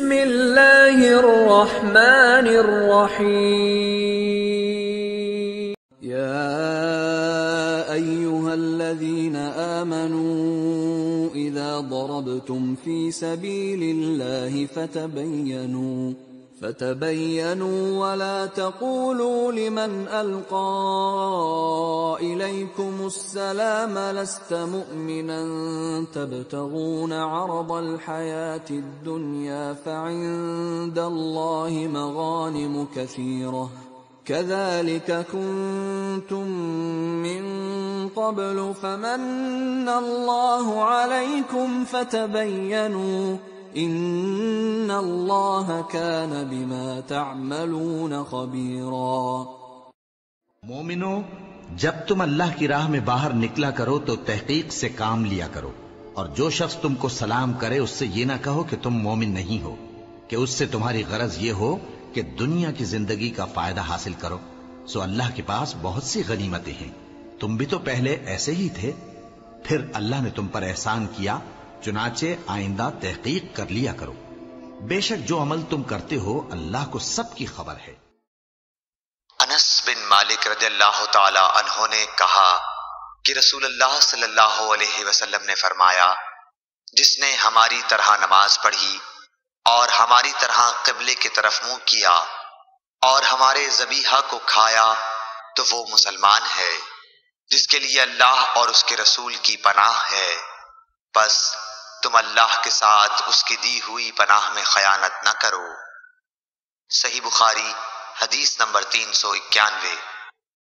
बिस्मिल्लाहिर रहमानिर रहीम। या अय्युहल्लज़ीना आमनू इज़ा दरबतुम फ़ी सबीलिल्लाहि فتبينوا ولا تقولوا لمن ألقى إليكم السلام لست مؤمنا تبتغون عرض الحياة الدنيا فعند الله مغانم كثيرة كذلك كنتم من قبل فمن الله عليكم فتبينوا إن الله كان بما تعملون خبيرا। मोमिनो, जब तुम अल्लाह की राह में बाहर निकला करो तो तहकीक से काम लिया करो, और जो शख्स तुमको सलाम करे उससे ये ना कहो कि तुम मोमिन नहीं हो, कि उससे तुम्हारी गरज ये हो कि दुनिया की जिंदगी का फायदा हासिल करो। सो अल्लाह के पास बहुत सी गनीमतें हैं। तुम भी तो पहले ऐसे ही थे, फिर अल्लाह ने तुम पर एहसान किया, चुनाचे आइंदा तहकीक कर लिया करो। बेशक जो अमल तुम करते हो अल्लाह को सबकी खबर है। अनस बिन मालिक रज़ियल्लाहु ताला अन्हु ने कहा कि रसूलुल्लाह सल्लल्लाहु अलैहि वसल्लम ने फरमाया, जिसने हमारी तरह नमाज पढ़ी और हमारी तरह क़िबले की तरफ मुंह किया और हमारे ज़बीहा को खाया तो वो मुसलमान है जिसके लिए अल्लाह और उसके रसूल की पनाह है। बस तुम अल्लाह के साथ उसकी दी हुई पनाह में खयानत न करो। सही बुखारी हदीस नंबर 391।